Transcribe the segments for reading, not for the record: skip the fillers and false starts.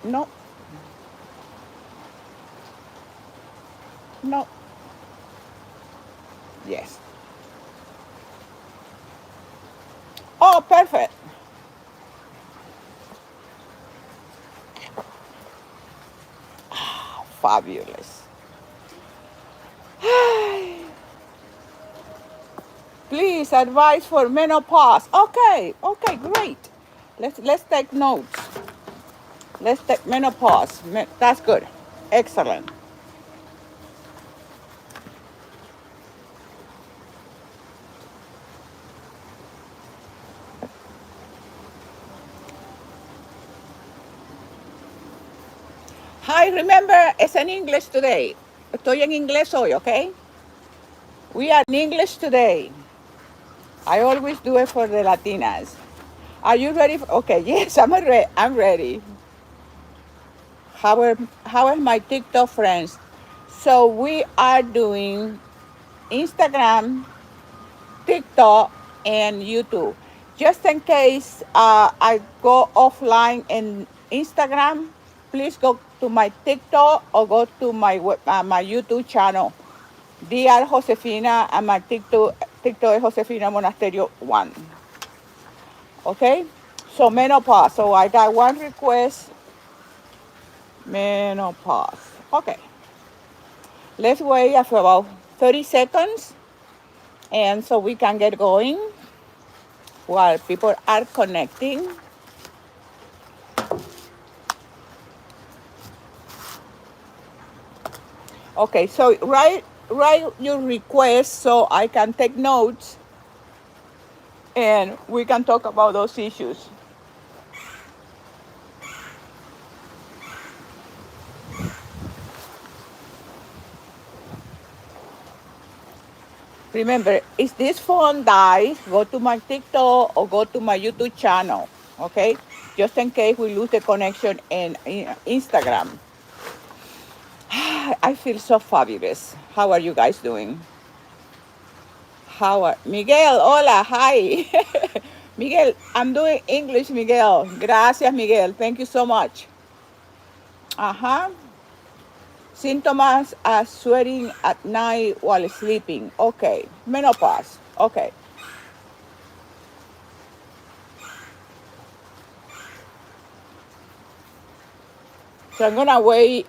No, no, yes. Oh, perfect. Fabulous. Please, advice for menopause. Okay, okay, great. Let's take notes. Let's take menopause. That's good. Excellent. Hi, remember, it's in English today. Estoy en inglés hoy, okay? We are in English today. I always do it for the Latinas. Are you ready? Okay, yes, I'm ready. How are my TikTok friends? So we are doing Instagram, TikTok, and YouTube. Just in case I go offline in Instagram, please go to my TikTok or go to my YouTube channel, Dr. Josefina, and my TikTok is Josefina Monasterio 1. Okay? So menopause. So I got one request, menopause. Okay. Let's wait for about 30 seconds and so we can get going while people are connecting. Okay, so write your request so I can take notes and we can talk about those issues. Remember, if this phone dies, go to my TikTok or go to my YouTube channel, okay? Just in case we lose the connection in Instagram. I feel so fabulous. How are you guys doing? Miguel, hola, hi. Miguel, I'm doing English, Miguel. Gracias, Miguel. Thank you so much. Uh-huh. Symptoms are sweating at night while sleeping. Okay. Menopause. Okay. So I'm gonna wait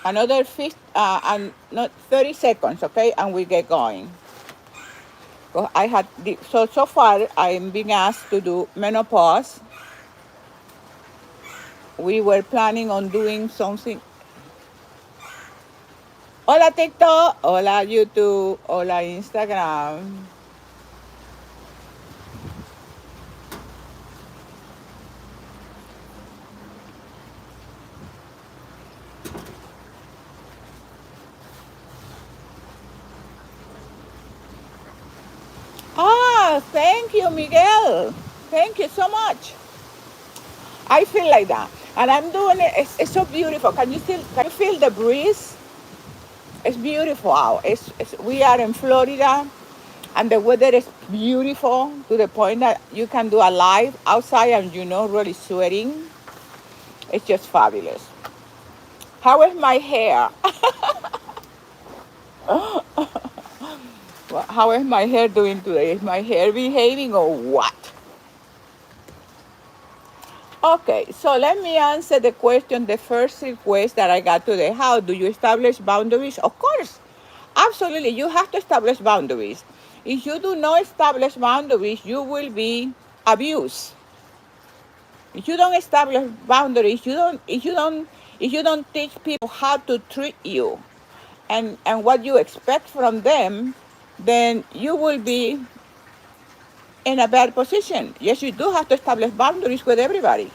another 30 seconds, okay, and we get going. So far I'm being asked to do menopause. We were planning on doing something. Hola TikTok, hola YouTube, hola Instagram. Thank you, Miguel. Thank you so much. I feel like that, and I'm doing it. It's so beautiful. Can you feel the breeze? It's beautiful out. We are in Florida, and the weather is beautiful to the point that you can do a live outside, and really sweating. It's just fabulous. How is my hair? How is my hair doing today? Is my hair behaving or what? Okay, so let me answer the question, the first request that I got today. How do you establish boundaries? Of course, absolutely, you have to establish boundaries. If you do not establish boundaries, you will be abused. If you don't establish boundaries, if you don't teach people how to treat you and what you expect from them, then you will be in a bad position. Yes, you do have to establish boundaries with everybody.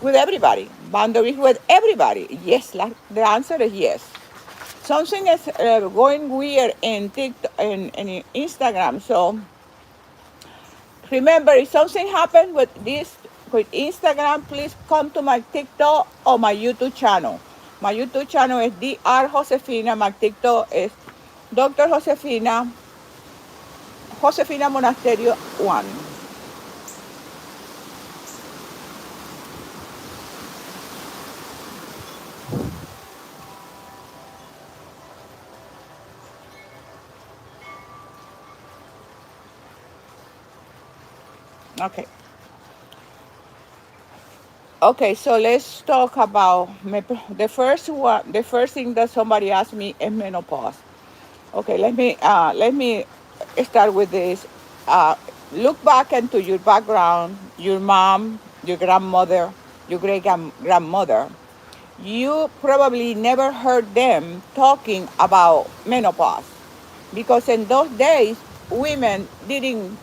With everybody. Boundaries with everybody. Yes, the answer is yes. Something is going weird in TikTok and Instagram. So remember, if something happens with Instagram, please come to my TikTok or my YouTube channel. My YouTube channel is Dr. Josefina. My TikTok is Dr. Josefina, Josefina Monasterio 1. Okay. Okay, so let's talk about the first one. The first thing that somebody asked me is menopause. Okay, let me start with this. Uh, Look back into your background, your mom, your grandmother, your grandmother. You probably never heard them talking about menopause because in those days, women didn't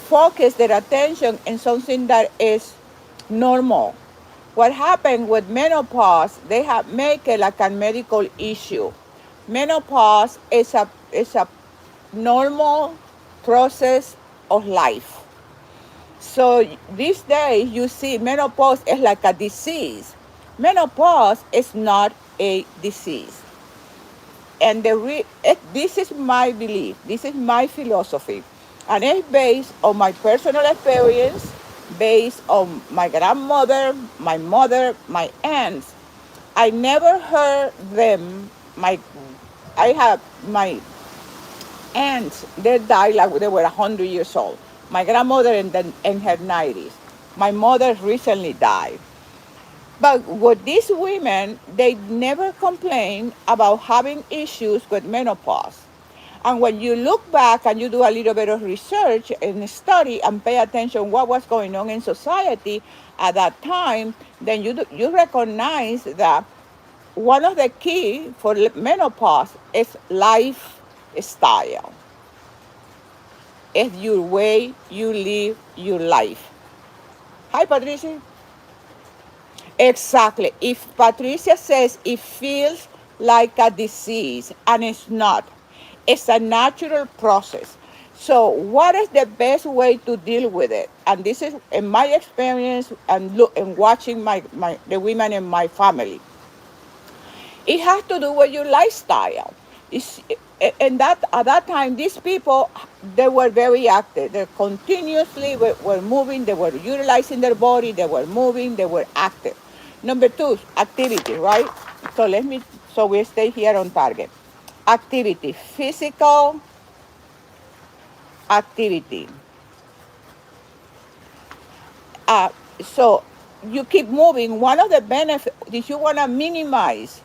focus their attention in something that is normal. What happened with menopause, they have make it like a medical issue. Menopause is a normal process of life. So these days you see menopause is like a disease. Menopause is not a disease. And this is my belief, this is my philosophy, and it's based on my personal experience, based on my grandmother, my mother, my aunts. I never heard them. I have my aunts. They died like they were 100 years old. My grandmother in her 90s. My mother recently died. But with these women, they never complain about having issues with menopause. And when you look back and you do a little bit of research and study and pay attention what was going on in society at that time, then you recognize that one of the key for menopause is lifestyle. It's your way you live your life. Hi, Patricia. Exactly. If Patricia says it feels like a disease, and it's not, it's a natural process. So, what is the best way to deal with it? And this is, in my experience, and look, and watching the women in my family. It has to do with your lifestyle. It's, and that at that time, these people, they were very active. They continuously were moving. They were utilizing their body. They were moving. They were active. Number two, activity. Right. So So we stay here on target. Activity, physical activity. uh, so you keep moving. One of the benefits, if you want to minimize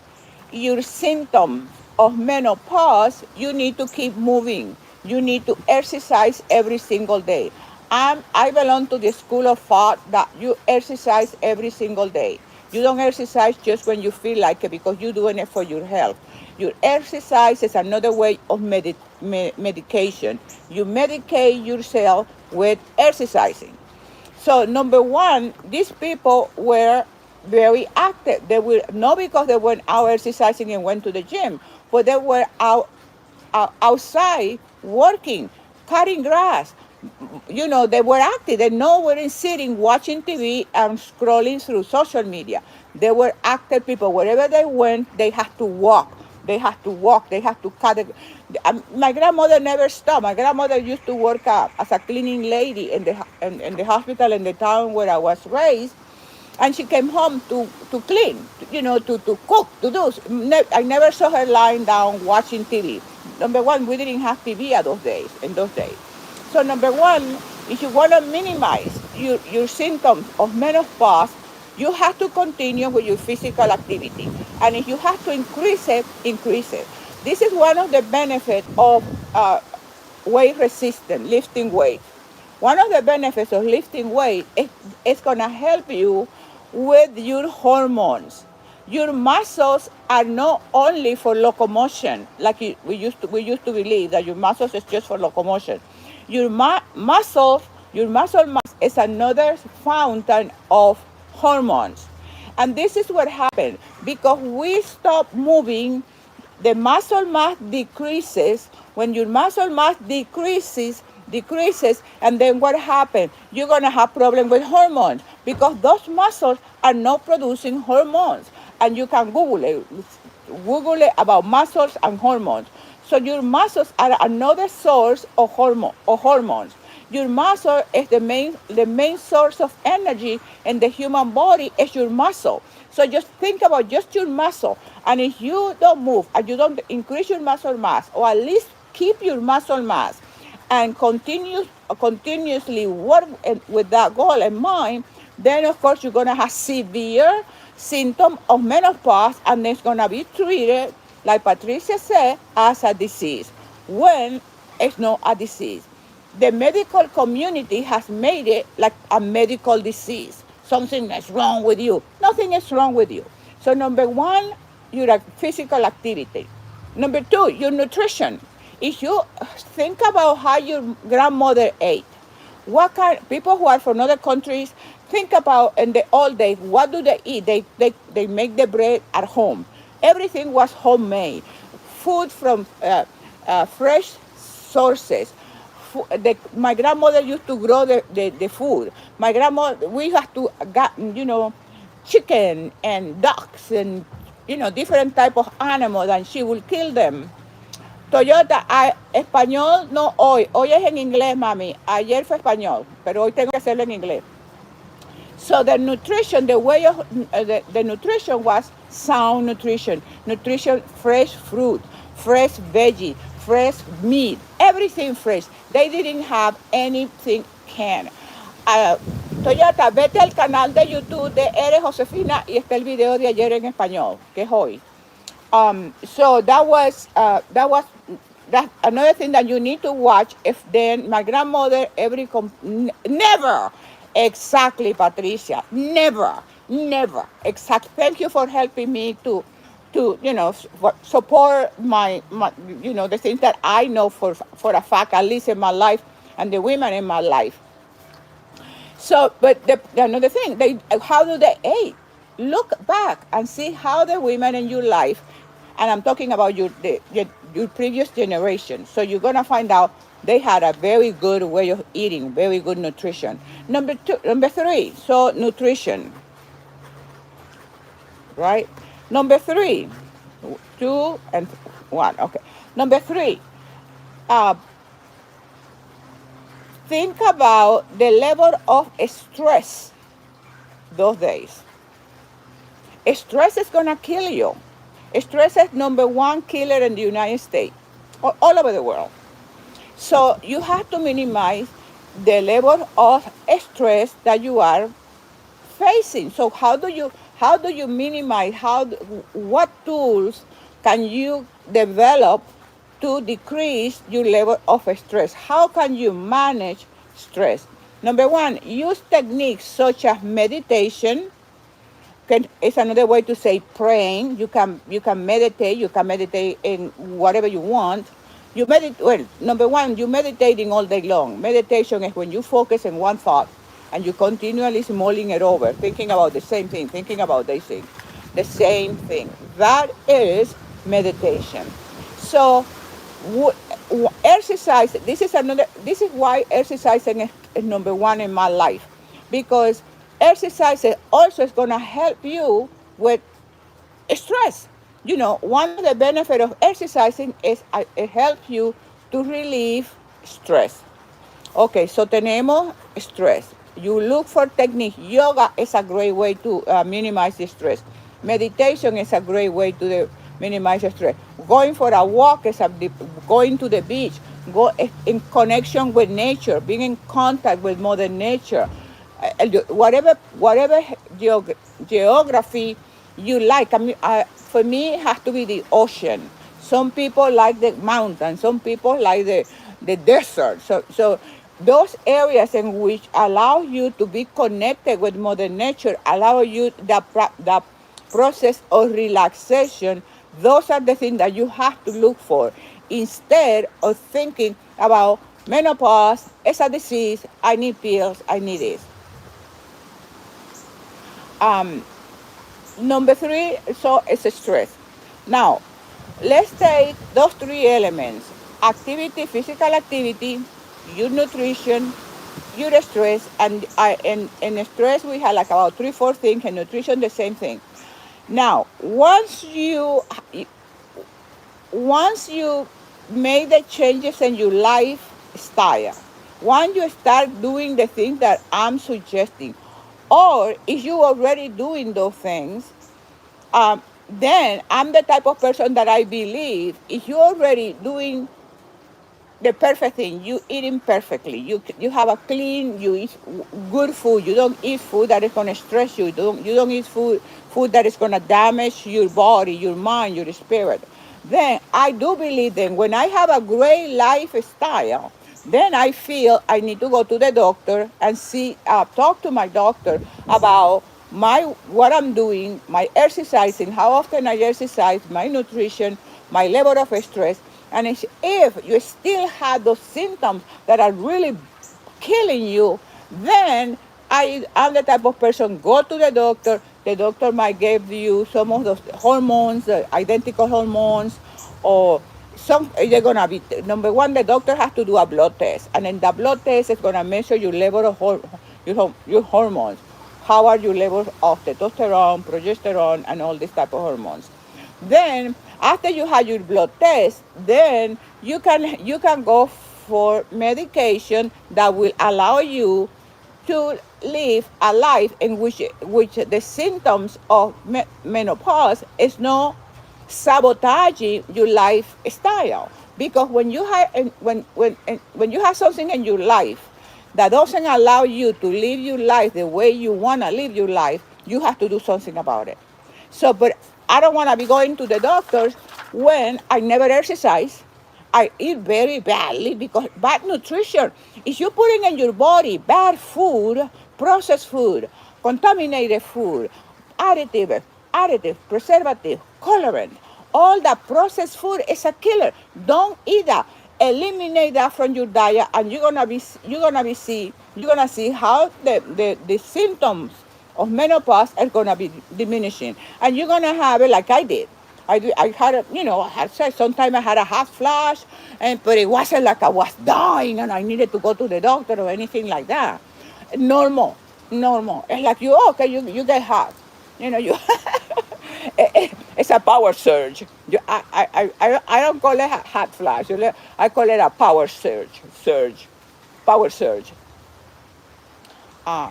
your symptoms of menopause, you need to keep moving. You need to exercise every single day. I belong to the school of thought that you exercise every single day. You don't exercise just when you feel like it because you're doing it for your health. Your exercise is another way of medication. You medicate yourself with exercising. So number one, these people were very active. They were not because they went out exercising and went to the gym, but they were outside working, cutting grass. You know, they were active. They no weren't sitting watching TV and scrolling through social media. They were active people. Wherever they went, they had to walk. They had to walk. They had to cut it. My grandmother never stopped. My grandmother used to work as a cleaning lady in the hospital in the town where I was raised, and she came home to clean, to cook, to do. I never saw her lying down watching TV. Number one, we didn't have TV in those days. So number one, if you want to minimize your symptoms of menopause, you have to continue with your physical activity. And if you have to increase it, increase it. This is one of the benefits of weight resistance, lifting weight. One of the benefits of lifting weight is it's going to help you with your hormones. Your muscles are not only for locomotion, like we used to believe that your muscles is just for locomotion. Your muscle mass is another fountain of hormones. And this is what happened because we stop moving, the muscle mass decreases. When your muscle mass decreases, and then what happens? You're going to have problem with hormones because those muscles are not producing hormones. And you can Google it about muscles and hormones. So your muscles are another source of hormones. Your muscle is the main source of energy in the human body is your muscle. So just think about just your muscle. And if you don't move and you don't increase your muscle mass, or at least keep your muscle mass and continuously work with that goal in mind, then of course you're going to have severe symptom of menopause, and it's going to be treated, like Patricia said, as a disease when it's not a disease. The medical community has made it like a medical disease. Something is wrong with you. Nothing is wrong with you. So number one, your physical activity. Number two, your nutrition. If you think about how your grandmother ate, what kind people who are from other countries think about in the old days, what do they eat? They make the bread at home. Everything was homemade. Food from fresh sources. My grandmother used to grow the food. My grandmother, we have to got, chicken and ducks and, different type of animals, and she will kill them. Toyota, español no hoy. Hoy es en inglés, mami. Ayer fue español, pero hoy tengo que hacerlo en inglés. So the nutrition, the way of the nutrition was sound nutrition. Nutrition, fresh fruit, fresh veggie, fresh meat, everything fresh. They didn't have anything canned. Toyota, vete al canal de YouTube de Eres Josefina y está el video de ayer en español, que es hoy. So that another thing that you need to watch. If then my grandmother never exactly, Patricia, never exactly. Thank you for helping me to support my the things that I know for a fact, at least in my life, and the women in my life. So, but another thing, how do they eat? Look back and see how the women in your life, and I'm talking about your previous generation. So you're gonna find out they had a very good way of eating, very good nutrition. Number three, so nutrition, right? Number three, two and one. Okay. Number three, uh, think about the level of stress those days. Stress is gonna kill you. Stress is number one killer in the United States, all over the world. So you have to minimize the level of stress that you are facing. So how do you minimize? What tools can you develop to decrease your level of stress? How can you manage stress? Number one, use techniques such as meditation. It's another way to say praying. You can meditate. You can meditate in whatever you want. You meditate. Well, number one, you meditating all day long. Meditation is when you focus on one thought and you continually mulling it over, thinking about the same thing, thinking about the same thing. That is meditation. So, exercise. This is why exercising is number one in my life, because exercise also is going to help you with stress. One of the benefits of exercising is it helps you to relieve stress. Okay, so tenemos stress. You look for technique. Yoga is a great way to minimize the stress. Meditation is a great way to minimize the stress. Going for a walk going to the beach. Go in connection with nature. Being in contact with Mother Nature. Whatever geography you like. For me, it has to be the ocean. Some people like the mountains. Some people like the desert. So those areas in which allow you to be connected with Mother Nature, allow you the process of relaxation. Those are the things that you have to look for instead of thinking about menopause. It's a disease. I need pills. I need this. Number three, so it's stress. Now, let's take those three elements: activity, physical activity, your nutrition, your stress, and in stress we have like about 3-4 things, and nutrition the same thing. Now, once you make the changes in your lifestyle, once you start doing the things that I'm suggesting, or if you already doing those things, then I'm the type of person that I believe if you're already doing the perfect thing. You eating perfectly. You have a clean. You eat good food. You don't eat food that is gonna stress you. You don't eat food that is gonna damage your body, your mind, your spirit. Then I do believe that when I have a great lifestyle, then I feel I need to go to the doctor and talk to my doctor about my what I'm doing, my exercising, how often I exercise, my nutrition, my level of stress. And if you still have those symptoms that are really killing you, then I'm the type of person, go to the doctor. The doctor might give you some of those hormones, identical hormones, or they're gonna be, number one, the doctor has to do a blood test, and then the blood test is gonna measure your level of your hormones. How are your levels of testosterone, progesterone, and all these type of hormones? Then after you have your blood test, then you can go for medication that will allow you to live a life in which the symptoms of menopause is not sabotaging your lifestyle. Because when you have something in your life that doesn't allow you to live your life the way you want to live your life, you have to do something about it. So, but I don't want to be going to the doctors when I never exercise. I eat very badly because bad nutrition. If you're putting in your body bad food, processed food, contaminated food, additive, preservative, colorant, all that processed food is a killer. Don't eat that. Eliminate that from your diet, and you're gonna see how the symptoms of menopause are gonna be diminishing, and you're gonna have it like I did. I had I had said sometimes I had a hot flash, but it wasn't like I was dying and I needed to go to the doctor or anything like that. Normal, normal. It's like okay, you get hot, you. It's a power surge. I don't call it a hot flash. I call it a power power surge. Uh,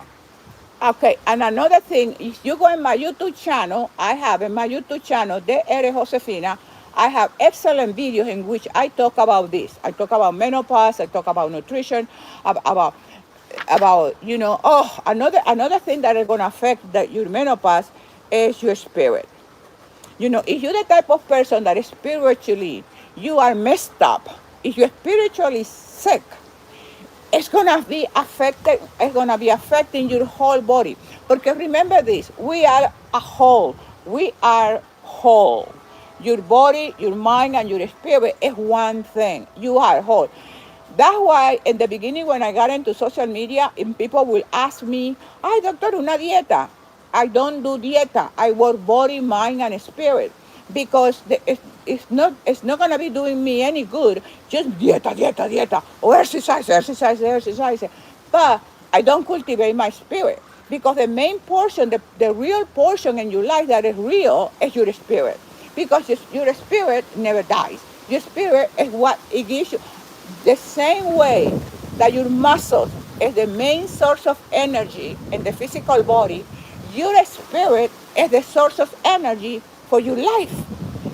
Okay, and another thing, if you go in my YouTube channel, I have in my YouTube channel, Josefina, I have excellent videos in which I talk about this. I talk about menopause, I talk about nutrition, about another thing that is going to affect your menopause is your spirit. If you're the type of person that is spiritually, you are messed up, if you're spiritually sick, it's gonna be affecting your whole body. Because remember this, we are a whole. We are whole. Your body, your mind, and your spirit is one thing. You are whole. That's why in the beginning when I got into social media, and people will ask me, ay doctor, una dieta. I don't do dieta. I work body, mind, and spirit. Because it's not gonna be doing me any good. Just dieta, or exercise. But I don't cultivate my spirit, because the main portion, the real portion in your life that is real is your spirit. Because your spirit never dies. Your spirit is what it gives you. The same way that your muscles is the main source of energy in the physical body, your spirit is the source of energy for your life.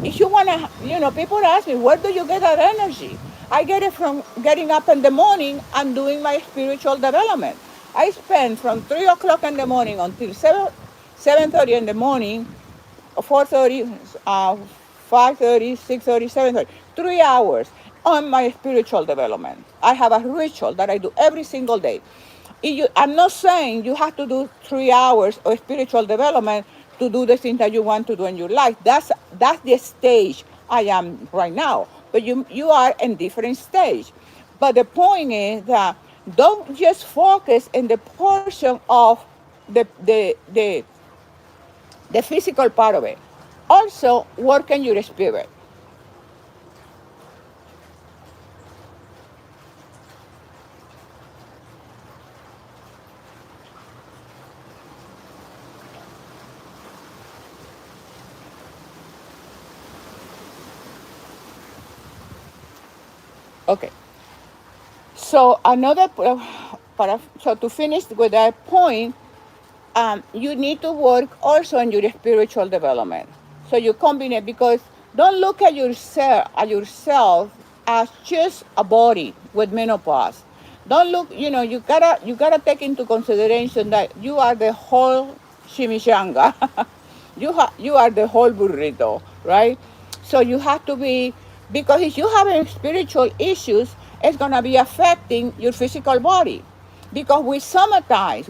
If you want to, people ask me, where do you get that energy? I get it from getting up in the morning and doing my spiritual development. I spend from 3 o'clock in the morning until 7:30 in the morning, 4:30, 5:30, 6:30, 7:30, 3 hours on my spiritual development. I have a ritual that I do every single day. I'm not saying you have to do 3 hours of spiritual development to do the things that you want to do in your life. That's the stage I am right now. But you are in different stage. But the point is that don't just focus in the portion of the physical part of it. Also work on your spirit. Okay. So so to finish with that point, you need to work also on your spiritual development. So you combine it, because don't look at yourself as just a body with menopause. Don't look, you gotta take into consideration that you are the whole chimichanga. You are the whole burrito, right? So you have to be, because if you have spiritual issues, it's gonna be affecting your physical body. Because we sometimes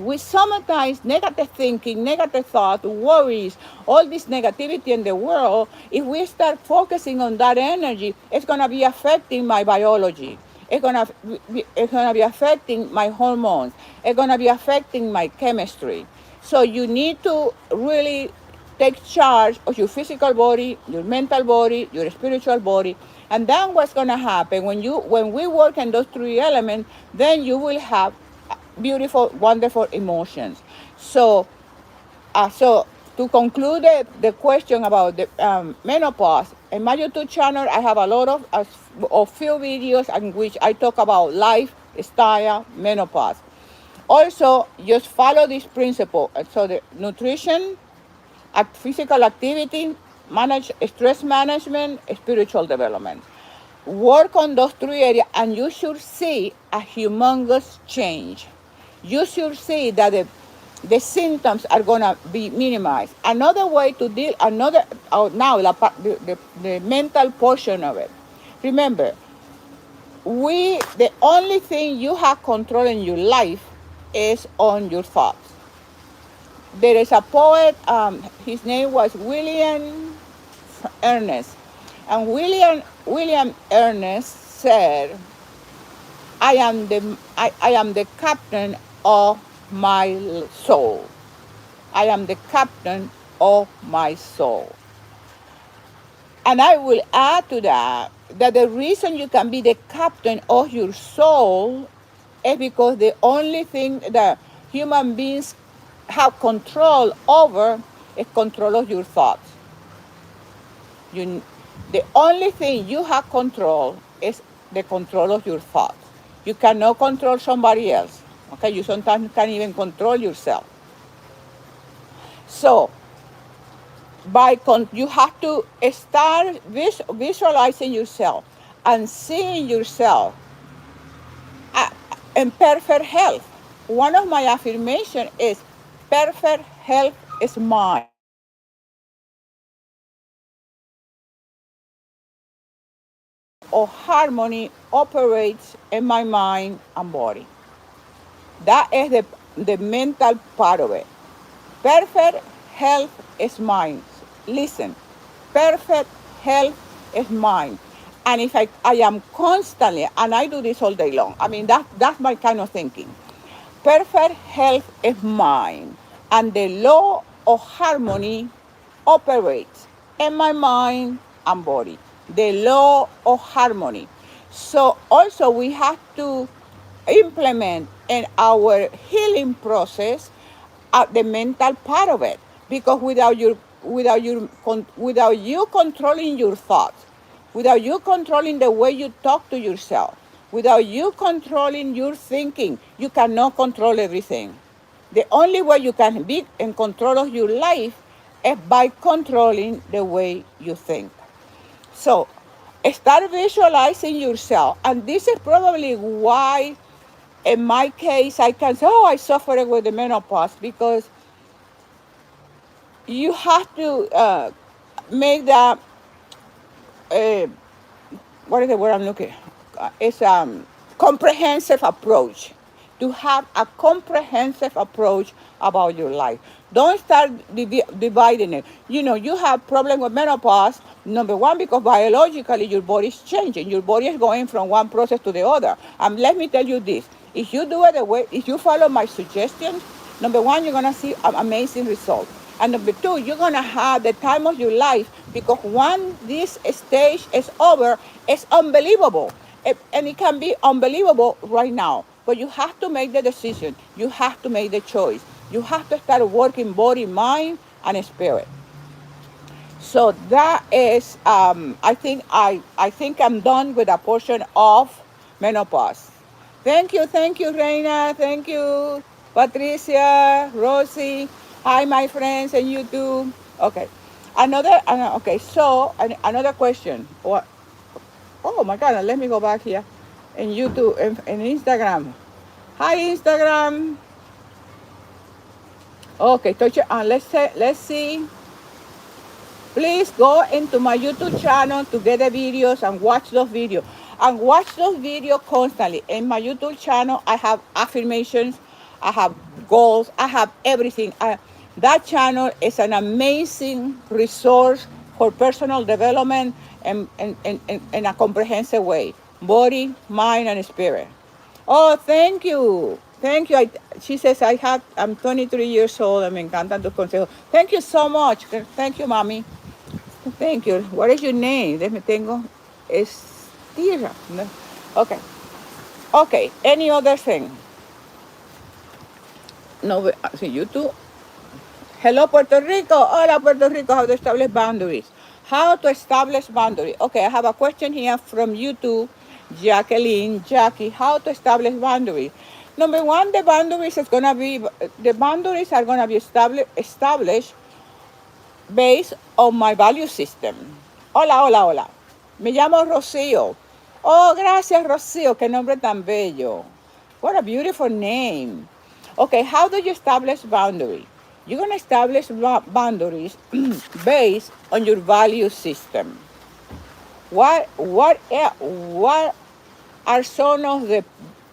negative thinking, negative thought, worries, all this negativity in the world. If we start focusing on that energy, it's gonna be affecting my biology. It's gonna be affecting my hormones. It's gonna be affecting my chemistry. So you need to really take charge of your physical body, your mental body, your spiritual body, and then what's gonna happen when we work in those three elements, then you will have beautiful, wonderful emotions. So to conclude the question about the menopause, in my YouTube channel, I have a lot of few videos in which I talk about lifestyle menopause. Also, just follow this principle. So the nutrition, physical activity, manage stress management, spiritual development. Work on those three areas, and you should see a humongous change. You should see that the symptoms are gonna be minimized. Another way to deal, now the mental portion of it. Remember, the only thing you have control in your life is on your thoughts. There is a poet, his name was William Ernest. And William Ernest said, I am the captain of my soul. I am the captain of my soul. And I will add to that the reason you can be the captain of your soul is because the only thing that human beings have control over is control of your thoughts. You, the only thing you have control is the control of your thoughts. You cannot control somebody else. Okay, you sometimes can't even control yourself. So, you have to start visualizing yourself and seeing yourself uh, in perfect health. One of my affirmations is perfect health is mine. Or harmony operates in my mind and body. That is the mental part of it. Perfect health is mine. Listen, perfect health is mine. And if I am constantly, and I do this all day long, I mean, that's my kind of thinking. Perfect health is mine. And the law of harmony operates in my mind and body. The law of harmony. So also we have to implement in our healing process the mental part of it, because without you controlling your thoughts, without you controlling the way you talk to yourself, without you controlling your thinking, you cannot control everything. The only way you can be in control of your life is by controlling the way you think. So start visualizing yourself. And this is probably why, in my case, I can say, oh, I suffered with the menopause, because you have to make that, uh, what is the word I'm looking? It's comprehensive approach. To have a comprehensive approach about your life. Don't start dividing it. You have problem with menopause. Number one, because biologically your body is changing. Your body is going from one process to the other. And let me tell you this: if you do it the way, if you follow my suggestions, number one, you're gonna see an amazing result. And number two, you're gonna have the time of your life, because once this stage is over, it's unbelievable. And it can be unbelievable right now. But you have to make the decision. You have to make the choice. You have to start working body, mind, and spirit. So that is, I think I'm done with a portion of menopause. Thank you, Reina. Thank you, Patricia, Rosie. Hi, my friends, and you too. Okay, okay. So another question. What? Oh my God, let me go back here. And YouTube and Instagram. Hi, Instagram. Okay, touch it on. Let's see. Please go into my YouTube channel to get the videos and watch those videos. And watch those videos constantly. In my YouTube channel, I have affirmations, I have goals, I have everything. That channel is an amazing resource for personal development in a comprehensive way. Body, mind, and spirit. Oh, thank you. Thank you. She says, I'm 23 years old. Me encantan tus consejos. Thank you so much. Thank you, mommy. Thank you. What is your name? Let me tengo. Es Tira. No. Okay. Okay. Any other thing? No, see, you too. Hello, Puerto Rico. Hola, Puerto Rico. How to establish boundaries. How to establish boundaries. Okay, I have a question here from you too, Jacqueline, Jackie. How to establish boundaries. Number one, the boundaries are gonna be established based on my value system. Hola, hola, hola. Me llamo Rocío. Oh, gracias, Rocío. Qué nombre tan bello. What a beautiful name. Okay, how do you establish boundaries? You're going to establish boundaries based on your value system. What are some of the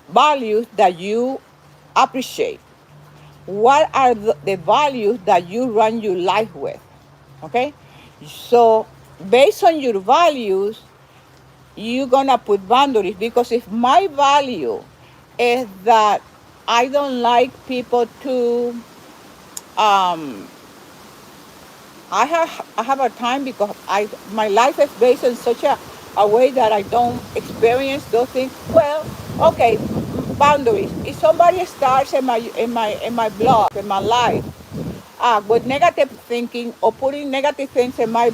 values that you appreciate? What are the values that you run your life with? Okay? So, based on your values, you're gonna put boundaries, because if my value is that I don't like people to um, I have a time, because my life is based on such a way that I don't experience those things. Well, okay, boundaries. If somebody starts in my blog, in my life, with negative thinking or putting negative things in my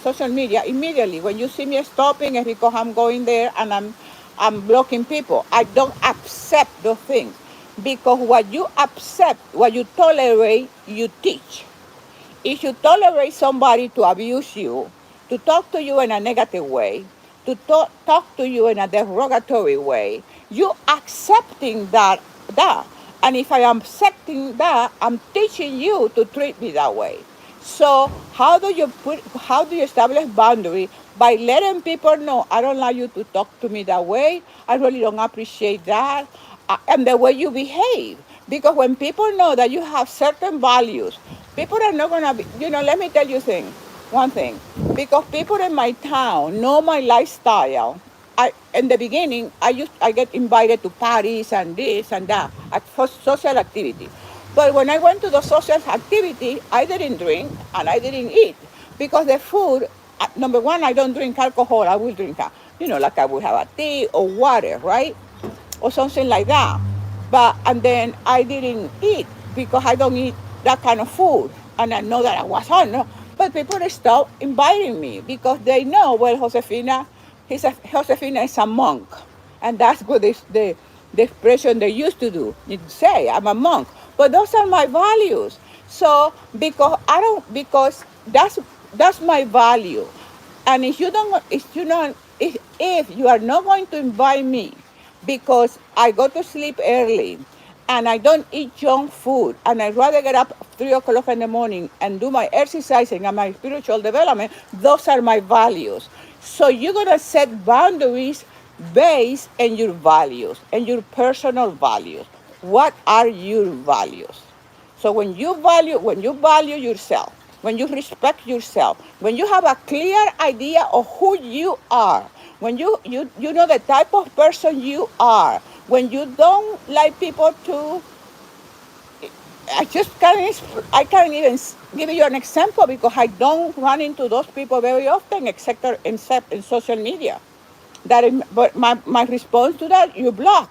social media, immediately when you see me stopping, it's because I'm going there and I'm blocking people. I don't accept those things, because what you accept, what you tolerate, you teach. If you tolerate somebody to abuse you, to talk to you in a negative way, to talk to you in a derogatory way, you accepting that. And if I am accepting that, I'm teaching you to treat me that way. So how do you establish boundary? By letting people know, I don't like you to talk to me that way. I really don't appreciate that. And the way you behave. Because when people know that you have certain values, people are not going to be, let me tell you one thing. Because people in my town know my lifestyle. In the beginning, I get invited to parties and this and that, at social activity. But when I went to the social activity, I didn't drink and I didn't eat, because the food, number one, I don't drink alcohol. I will drink, like I will have a tea or water, right? Or something like that. And then I didn't eat, because I don't eat that kind of food. And I know that I was hungry. But people stopped inviting me, because they know, well, Josefina is a monk. And that's what the expression they used to do. You say, I'm a monk. But those are my values. So because that's my value. And if you are not going to invite me, because I go to sleep early and I don't eat junk food, and I'd rather get up 3 o'clock in the morning and do my exercising and my spiritual development, those are my values. So you're gonna set boundaries based on your values and your personal values. What are your values? So when you value yourself, when you respect yourself, when you have a clear idea of who you are, when you know the type of person you are, when you don't like people to, I can't even give you an example, because I don't run into those people very often, except in social media. But my response to that, you block.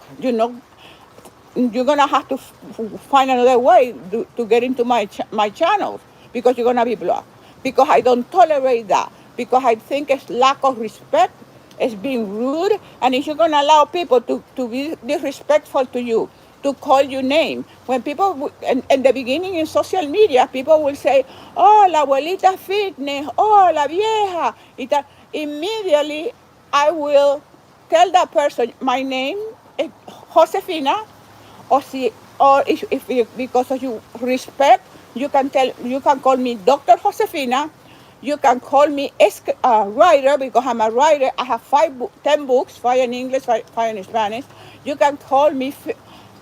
You're gonna have to find another way to get into my channels, because you're gonna be blocked. Because I don't tolerate that. Because I think it's lack of respect, it's being rude, and if you're gonna allow people to be disrespectful to you, to call you name. When people, in the beginning in social media, people will say, oh, la abuelita fitness, oh, la vieja, y tal. immediately I will tell that person my name is Josefina, or see, or because of you respect, you can call me Dr. Josefina. You can call me writer because I'm a writer. I have 10 books, 5 in English, five in Spanish. You can call me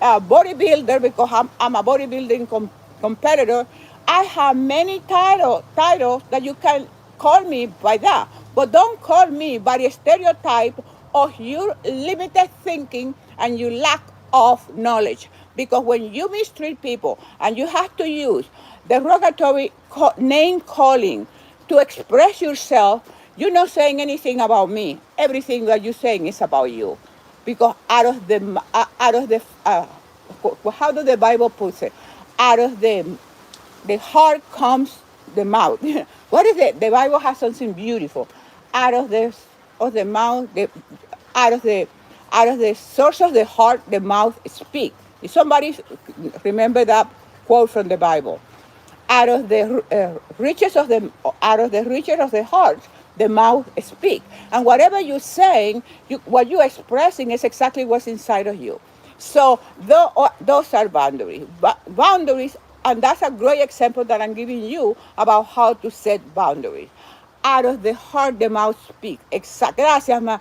bodybuilder because I'm a bodybuilding competitor. I have many titles that you can call me by that, but don't call me by the stereotype of your limited thinking and your lack of knowledge. Because when you mistreat people and you have to use derogatory name calling to express yourself, you're not saying anything about me. Everything that you're saying is about you, because out of the how does the Bible put it? Out of the heart comes the mouth. What is it? The Bible has something beautiful. Out of the mouth, out of the out of the source of the heart, the mouth speaks. If somebody remember that quote from the Bible, out of the out of the riches of the heart, the mouth speaks. And whatever you're saying, what you're expressing is exactly what's inside of you. So those are boundaries. Boundaries, and that's a great example that I'm giving you about how to set boundaries. Out of the heart, the mouth speaks. Exactly. Gracias, ma.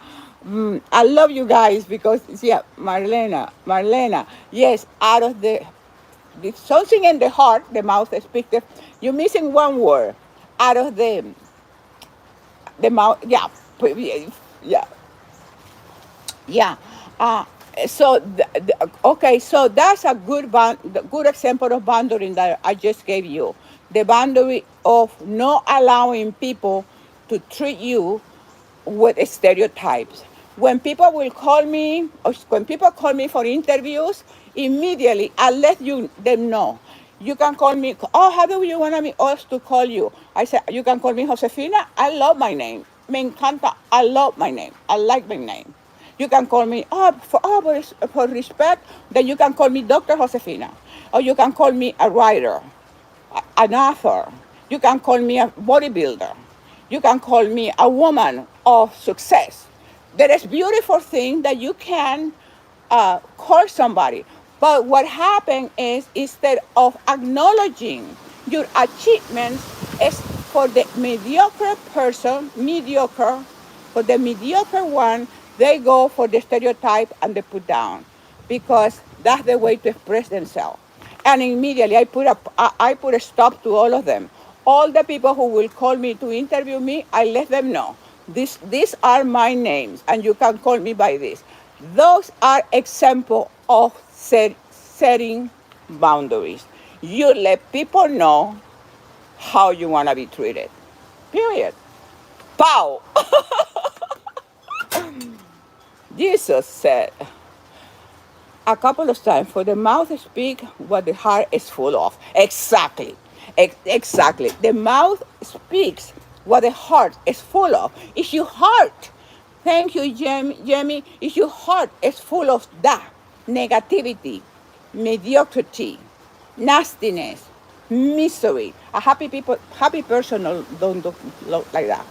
I love you guys because, yeah, Marlena, yes, out of something in the heart, the mouth speaks. You're missing one word. Out of the mouth, yeah, yeah, yeah. Uh, okay, so that's a good example of boundary that I just gave you. The boundary of not allowing people to treat you with stereotypes. When people will call me, or when people call me for interviews, immediately I let them know. You can call me. Oh, how do you want us to call you? I said you can call me Josefina. I love my name. Me encanta. I love my name. I like my name. You can call me for respect. Then you can call me Dr. Josefina, or you can call me a writer, an author. You can call me a bodybuilder. You can call me a woman of success. There is beautiful thing that you can call somebody. But what happened is instead of acknowledging your achievements, is for the mediocre person, for the mediocre one, they go for the stereotype and they put down because that's the way to express themselves. And immediately I put a stop to all of them. All the people who will call me to interview me, I let them know. These are my names, and you can call me by this. Those are examples of setting boundaries. You let people know how you want to be treated. Period. Pow! Jesus said a couple of times, for the mouth speaks what the heart is full of. Exactly. Exactly. The mouth speaks what the heart is full of. If your heart, thank you, Jamie, if your heart is full of that negativity, mediocrity, nastiness, misery, a happy person don't look like that.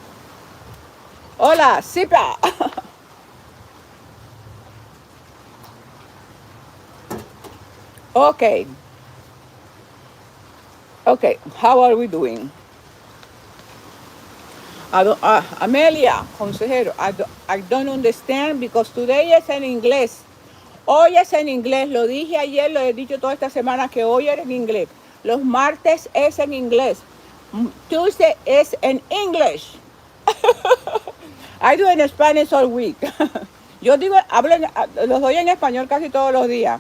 Hola, Sipa. Okay. Okay, how are we doing? Amelia, consejero, I don't understand because today es en inglés. Hoy es en inglés. Lo dije ayer, lo he dicho toda esta semana que hoy era en inglés. Los martes es en inglés. Tuesday is in English. I do in Spanish all week. Yo digo, los doy en español casi todos los días.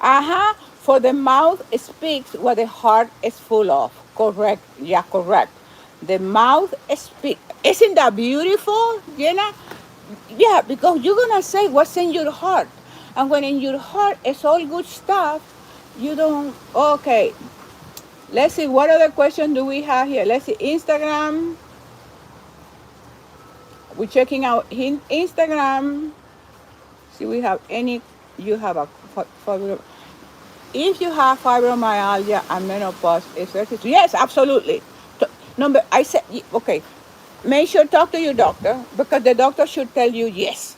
Ajá, for the mouth speaks what the heart is full of. Correct, yeah, correct. The mouth speaks. Isn't that beautiful, Jenna? Yeah, because you're going to say what's in your heart. And when in your heart is all good stuff, you don't, okay. Let's see, what other question do we have here? Let's see, Instagram. We're checking out Instagram. See, we have any, you have a, if you have fibromyalgia and menopause, yes, absolutely. I said, okay, make sure talk to your doctor, because the doctor should tell you yes.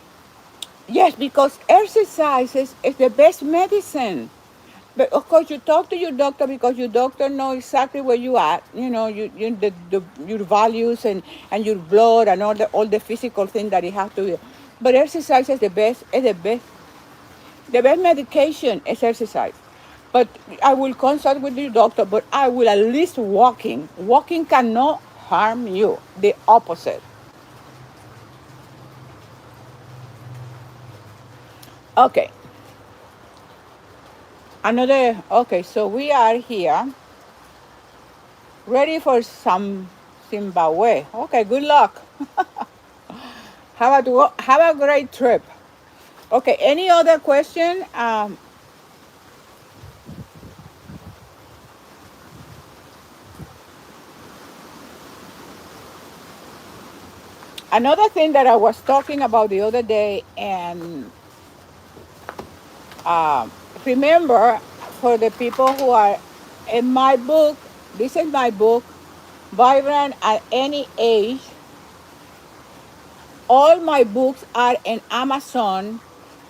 Yes, because exercises is the best medicine. But of course, you talk to your doctor because your doctor knows exactly where you are. You know, your values and your blood and all the physical things that you have to do. But exercise is the best. Is the best. The best medication is exercise. But I will consult with your doctor. But I will at least walking. Walking cannot harm you. The opposite. Okay. Okay, so we are here ready for some Zimbabwe. Okay, good luck. Have a great trip. Okay, any other question? Another thing that I was talking about the other day, and um, remember, for the people who are in my book, this is my book, Vibrant at Any Age. All my books are in Amazon.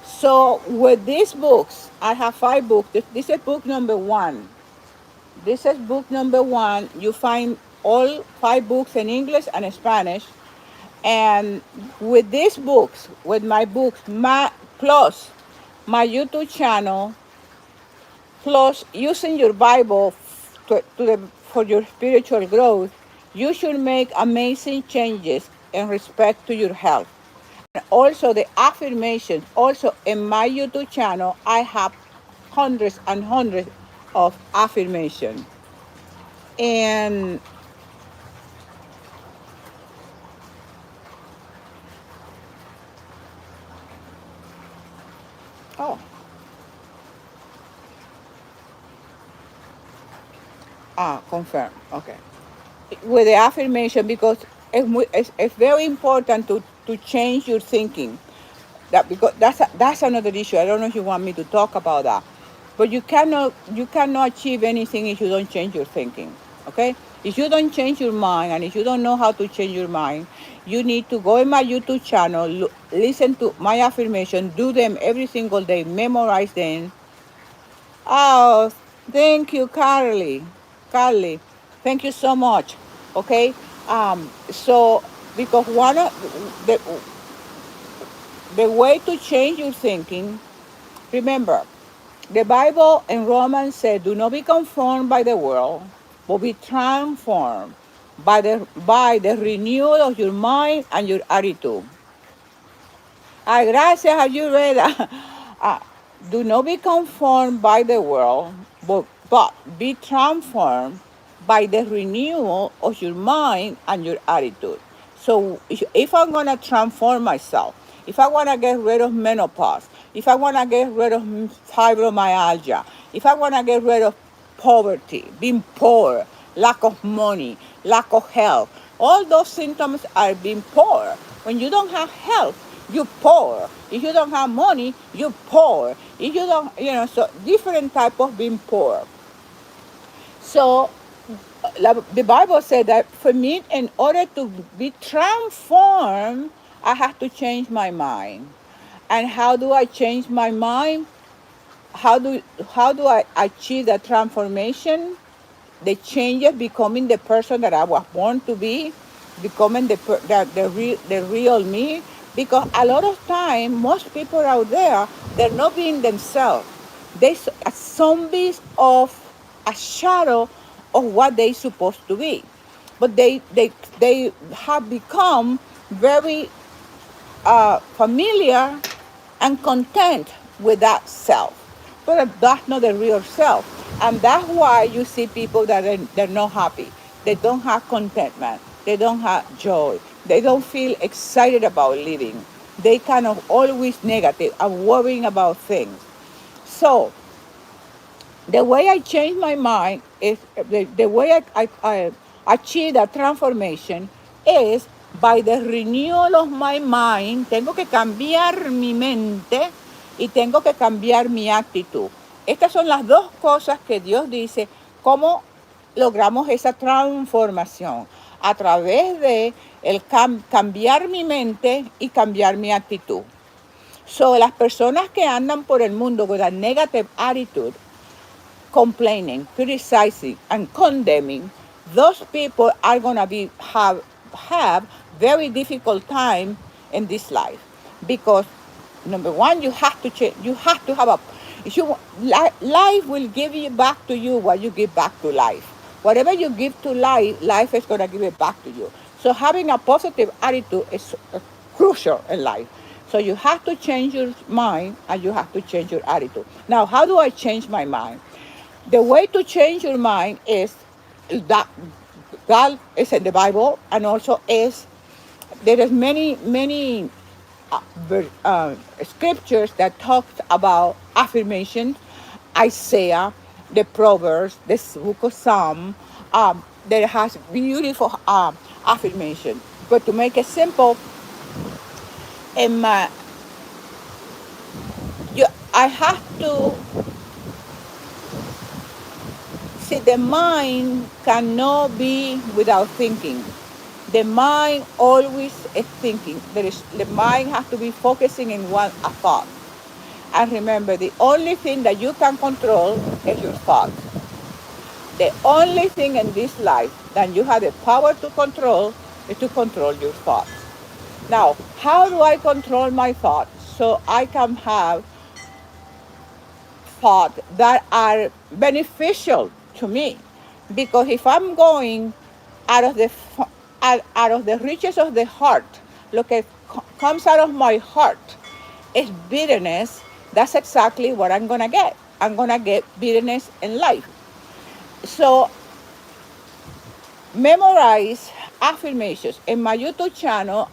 So with these books, I have 5 books. This is book number 1. This is book number 1. You find all 5 books in English and Spanish. And with these books, with my books, plus my YouTube channel, plus using your Bible for your spiritual growth, you should make amazing changes in respect to your health. Also, the affirmations. Also, in my YouTube channel, I have hundreds and hundreds of affirmations. And oh, confirm. Okay. With the affirmation, because it's very important to change your thinking. That because that's another issue. I don't know if you want me to talk about that, but you cannot achieve anything if you don't change your thinking. Okay, if you don't change your mind, and if you don't know how to change your mind, you need to go in my YouTube channel, listen to my affirmation, do them every single day, memorize them. Oh, thank you, Carly, thank you so much. Okay, so because one of the way to change your thinking. Remember, the Bible in Romans said, do not be conformed by the world, but be transformed by the renewal of your mind and your attitude. Gracias, have you read that? Uh, do not be conformed by the world, but be transformed by the renewal of your mind and your attitude. So if I'm going to transform myself, if I want to get rid of menopause, if I want to get rid of fibromyalgia, if I want to get rid of poverty, being poor, lack of money, lack of health, all those symptoms are being poor. When you don't have health, you're poor. If you don't have money, you're poor. If you don't, so different type of being poor. So the Bible said that for me, in order to be transformed, I have to change my mind. And how do I change my mind? How do I achieve that transformation? The changes, becoming the person that I was born to be, becoming the real me. Because a lot of time, most people out there, they're not being themselves. They are zombies of a shadow of what they supposed to be. But they have become very familiar and content with that self. But that's not the real self. And that's why you see people that they're not happy. They don't have contentment. They don't have joy. They don't feel excited about living. They kind of always negative and worrying about things. So the way I change my mind is the way I achieve that transformation is by the renewal of my mind. Tengo que cambiar mi mente y tengo que cambiar mi actitud. Estas son las dos cosas que Dios dice, cómo logramos esa transformación. a través de cambiar mi mente y cambiar mi actitud. So, las personas que andan por el mundo with a negative attitude, complaining, criticizing, and condemning, those people are gonna have very difficult time in this life, because number one, you have to change. You have to have a. If you life will give you back to you what you give back to life. Whatever you give to life, life is gonna give it back to you. So having a positive attitude is crucial in life. So you have to change your mind and you have to change your attitude. Now, how do I change my mind? The way to change your mind is that God is in the Bible, and also is there is many scriptures that talks about affirmation. Isaiah, the Proverbs, the book of Psalm, that has beautiful affirmation. But to make it simple, in my, I have to see the mind cannot be without thinking. The mind always is thinking. The mind has to be focusing in one a thought. And remember, the only thing that you can control is your thoughts. The only thing in this life that you have the power to control is to control your thoughts. Now, how do I control my thoughts so I can have thoughts that are beneficial to me? Because if I'm going out of the out of the riches of the heart, look at comes out of my heart is bitterness. That's exactly what I'm gonna get. I'm gonna get bitterness in life. So memorize affirmations. In my YouTube channel,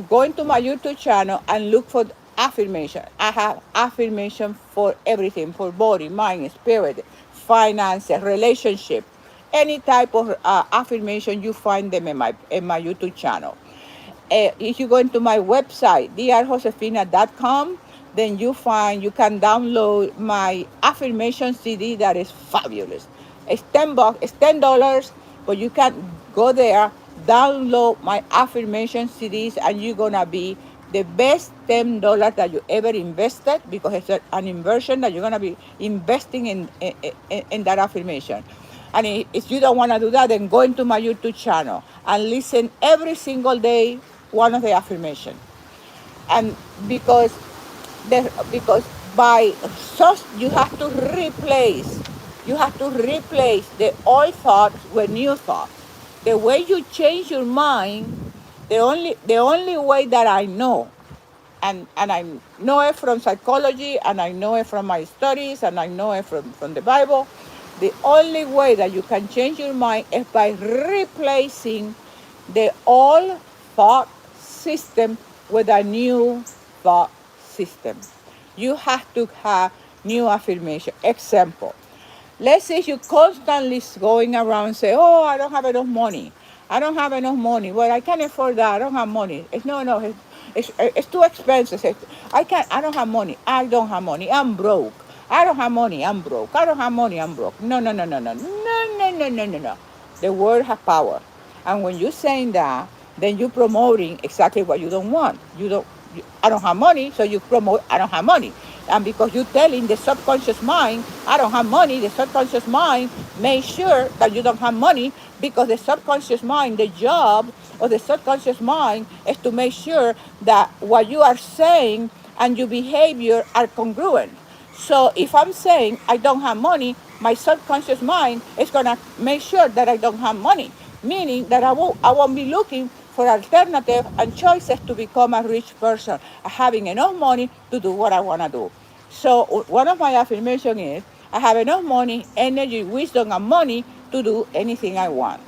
go into my YouTube channel and look for affirmation. I have affirmation for everything, for body, mind, spirit, finances, relationship. Any type of affirmation, you find them in my YouTube channel. If you go into my website, drjosefina.com, then you can download my affirmation CD that is fabulous. It's $10, it's $10, but you can go there, download my affirmation CDs, and you're gonna be the best $10 that you ever invested, because it's an inversion that you're gonna be investing in that affirmation. And if you don't want to do that, then go into my YouTube channel and listen every single day one of the affirmation. And because by such you have to replace the old thoughts with new thoughts. The way you change your mind, the only way that I know, and I know it from psychology, and I know it from my studies, and I know it from the Bible. The only way that you can change your mind is by replacing the old thought system with a new thought system. You have to have new affirmation. Example. Let's say you constantly going around say, oh, I don't have enough money. I don't have enough money. Well, I can't afford that. I don't have money. It's too expensive. I don't have money. I don't have money. I'm broke. I don't have money. I'm broke. I don't have money. I'm broke. No, no, no, no, no, no, no, no, no, no, no. The word has power. And when you're saying that, then you're promoting exactly what you don't want. I don't have money, so you promote, I don't have money. And because you're telling the subconscious mind, I don't have money, the subconscious mind makes sure that you don't have money, because the subconscious mind, the job of the subconscious mind is to make sure that what you are saying and your behavior are congruent. So if I'm saying I don't have money, my subconscious mind is gonna make sure that I don't have money, meaning that I won't be looking for alternative and choices to become a rich person, having enough money to do what I want to do. So one of my affirmations is, I have enough money, energy, wisdom, and money to do anything I want.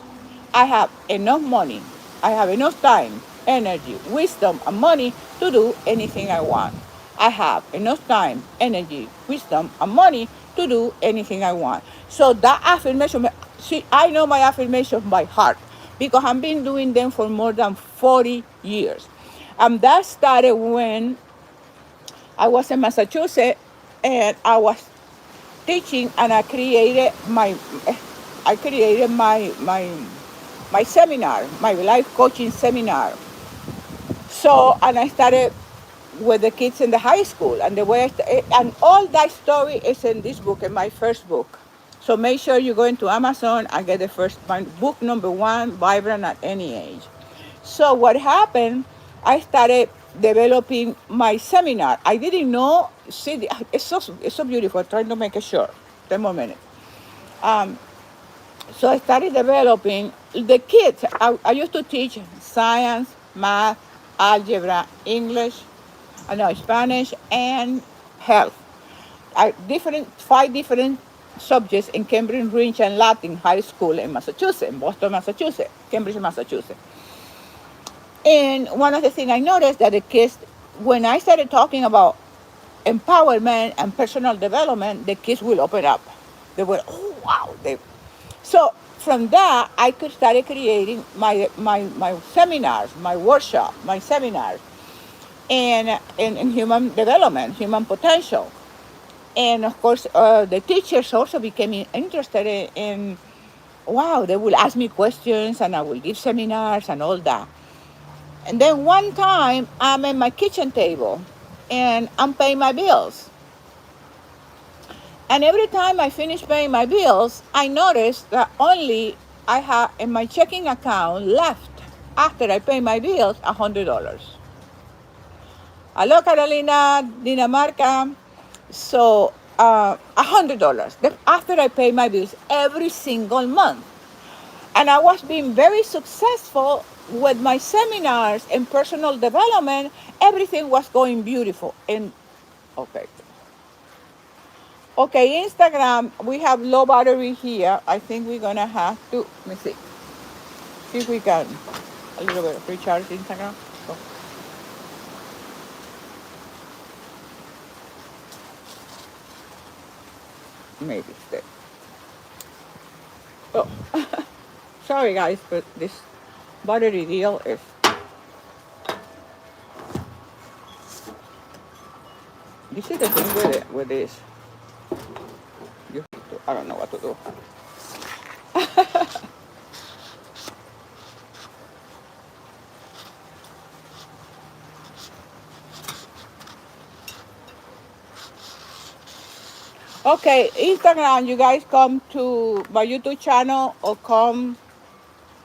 I have enough money. I have enough time, energy, wisdom, and money to do anything I want. I have enough time, energy, wisdom, and money to do anything I want. So that affirmation, see, I know my affirmation by heart, because I've been doing them for more than 40 years. And that started when I was in Massachusetts, and I was teaching, and I created my my seminar, my life coaching seminar. So, and I started with the kids in the high school, and the way and all that story is in this book, in my first book. So make sure you go into Amazon and get the first my book number one, Vibrant at Any Age. So what happened? I started developing my seminar. I didn't know. See, it's so beautiful. Trying to make it short. 10 more minutes. Um, so I started developing the kids. I used to teach science, math, algebra, English, I know Spanish, and health. Different 5 different subjects in Cambridge Rich and Latin High School in Massachusetts, Boston, Massachusetts, Cambridge, Massachusetts. And one of the things I noticed that the kids, when I started talking about empowerment and personal development, the kids will open up. They were, oh wow. So from that, I could start creating my seminars, my workshop, my seminars, and in human development, human potential. And of course, the teachers also became interested in, wow, they will ask me questions and I will give seminars and all that. And then one time I'm at my kitchen table and I'm paying my bills. And every time I finish paying my bills, I notice that only I have in my checking account left after I pay my bills $100. Hello, Carolina, Dinamarca. So $100 after I pay my bills every single month. And I was being very successful with my seminars and personal development. Everything was going beautiful. And okay. Okay, Instagram, we have low battery here. I think we're gonna have to, let me see if we can a little bit of recharge Instagram. So, maybe stay. Oh, sorry guys, but this battery deal is, this is the thing with it, with this. You have to, I don't know what to do. Okay, Instagram, you guys come to my YouTube channel or come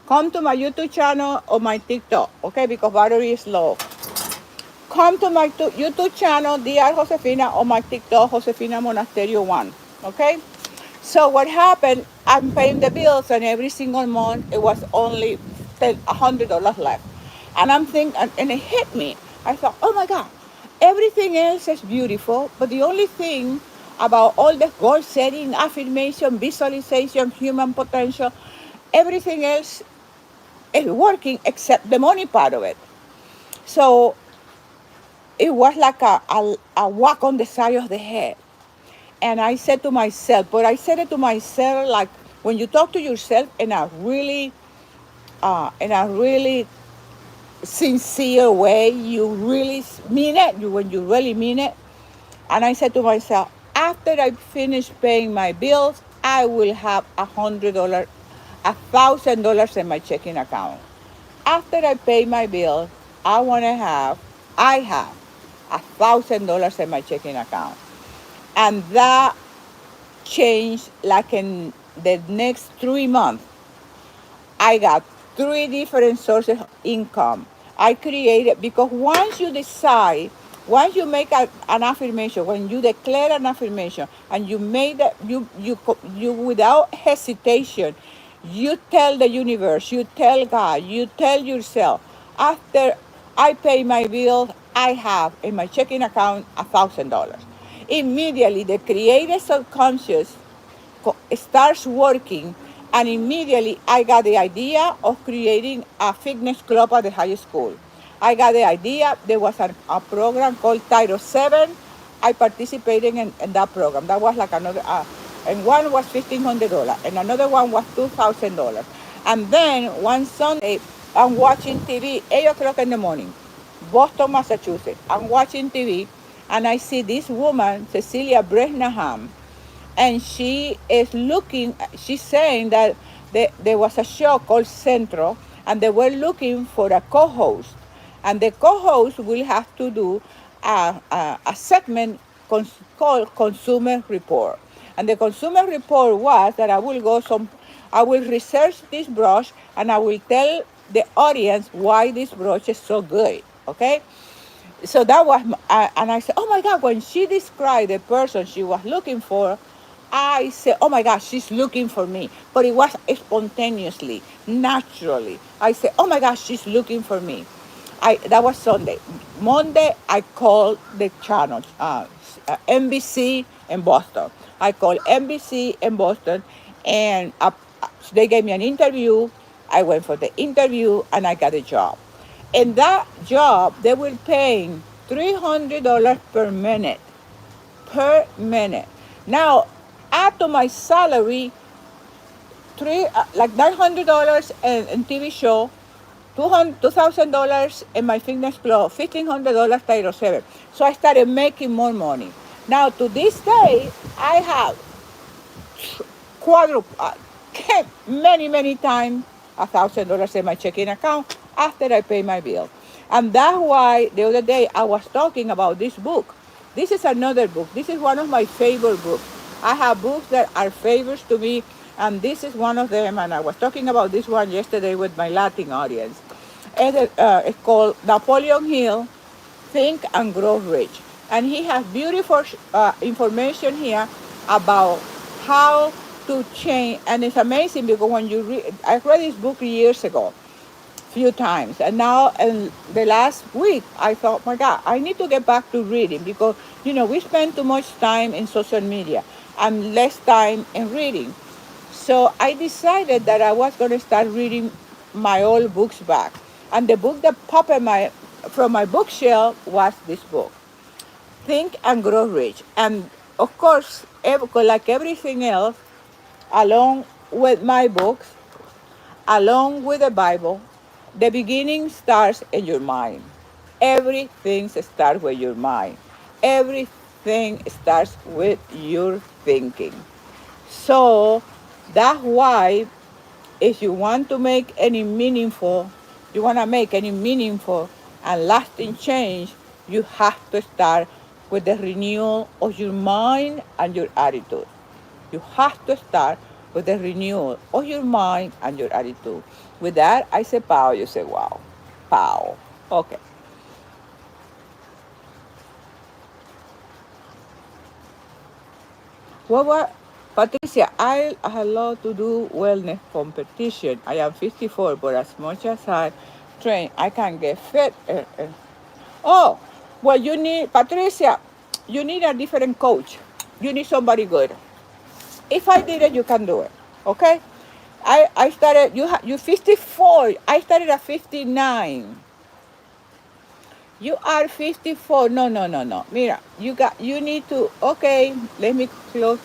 to my YouTube channel or my TikTok, okay? Because battery is low. Come to my YouTube channel, Dr. Josefina, or my TikTok, Josefina Monasterio 1, okay? So what happened, I'm paying the bills, and every single month, it was only $100 left. And I'm thinking, and it hit me. I thought, oh my God, everything else is beautiful, but the only thing about all the goal setting, affirmation, visualization, human potential, everything else is working except the money part of it. So it was like a whack on the side of the head. And I said to myself, but I said it to myself like when you talk to yourself in a really sincere way, you really mean it, when you really mean it. And I said to myself, after I finish paying my bills, I will have $100, $1,000 in my checking account. After I pay my bill, I have $1,000 in my checking account. And that changed like in the next 3 months. I got 3 different sources of income. I created, because once you make an affirmation, when you declare an affirmation and you make that, you without hesitation, you tell the universe, you tell God, you tell yourself, after I pay my bill, I have in my checking account $1,000. Immediately, the creative subconscious starts working, and immediately I got the idea of creating a fitness club at the high school. I got the idea. There was a program called Title 7. I participated in that program. That was like another, and one was $1,500, and another one was $2,000. And then one Sunday, I'm watching TV, 8 o'clock in the morning, Boston, Massachusetts. I'm watching TV, and I see this woman, Cecilia Bresnahan, and she's saying that there was a show called Centro, and they were looking for a co-host, and the co-host will have to do a segment called Consumer Report. And the Consumer Report was that I will research this brush and I will tell the audience why this brush is so good. Okay, so that was, and I said, oh my God, when she described the person she was looking for, I said, oh my God, she's looking for me. But it was spontaneously, naturally. I said, oh my God, she's looking for me. That was Sunday. Monday, I called the channel, NBC in Boston. I called NBC in Boston, and they gave me an interview. I went for the interview, and I got a job. In that job, they were paying $300 per minute. Per minute. Now, add to my salary like $900 in TV show, $2,000 in my fitness club, $1,500 title seven. So I started making more money. Now to this day, I have quadruple, many times $1,000 in my checking account after I pay my bill. And that's why the other day I was talking about this book. This is another book. This is one of my favorite books. I have books that are favorites to me, and this is one of them. And I was talking about this one yesterday with my Latin audience. It's called Napoleon Hill, Think and Grow Rich. And he has beautiful information here about how to change. And it's amazing because when you read, I read this book years ago, few times. And now in the last week, I thought, my God, I need to get back to reading because, we spend too much time in social media and less time in reading. So I decided that I was going to start reading my old books back. And the book that popped from my bookshelf was this book, Think and Grow Rich. And of course, like everything else, along with my books, along with the Bible, the beginning starts in your mind. Everything starts with your mind. Everything starts with your thinking. So that's why if you want to make any meaningful, you want to make any meaningful and lasting change, you have to start with the renewal of your mind and your attitude. You have to start with the renewal of your mind and your attitude. With that, I say pow, you say wow. Pow. Okay. What? Patricia, I love to do wellness competition. I am 54, but as much as I train, I can get fit. Oh, well, Patricia, you need a different coach. You need somebody good. If I did it, you can do it. Okay? I started, you 54. I started at 59. You are 54. No. Mira, you need to, okay, let me close.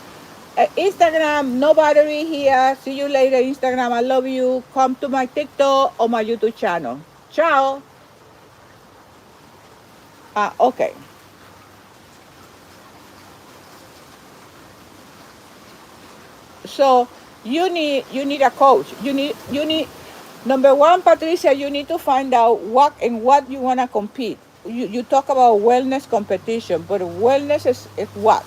Instagram, no battery here. See you later, Instagram. I love you. Come to my TikTok or my YouTube channel. Ciao. Okay. So you need a coach. You need number one, Patricia. You need to find out what you want to compete. You talk about wellness competition, but wellness is what?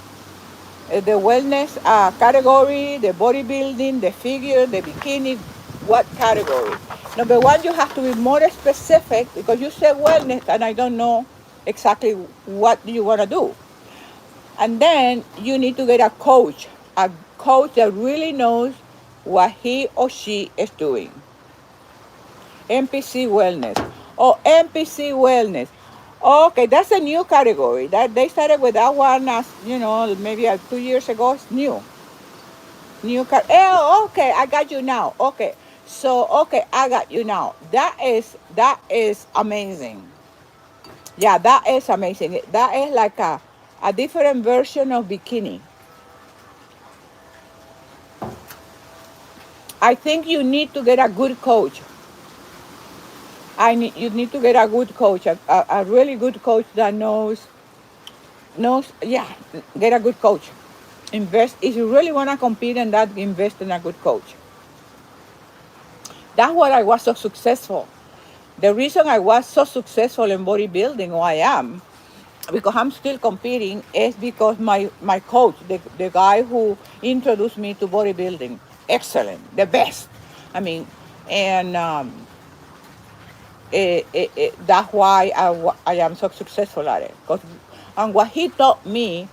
The wellness category, the bodybuilding, the figure, the bikini, what category? Number one, you have to be more specific because you said wellness and I don't know exactly what you want to do. And then you need to get a coach that really knows what he or she is doing. NPC Wellness. Oh, NPC Wellness. Okay, that's a new category. That they started with that one as maybe 2 years ago. It's new. Oh, okay, I got you now. Okay, so okay, I got you now. That is amazing. Yeah, that is amazing. That is like a different version of bikini. I think you need to get a good coach. You need to get a good coach, a really good coach that knows. Yeah, get a good coach. Invest if you really want to compete in that. Invest in a good coach. That's why I was so successful. The reason I was so successful in bodybuilding, or I am, because I'm still competing, is because my coach, the guy who introduced me to bodybuilding, excellent, the best. I mean, and that's why I am so successful at it. And what he taught me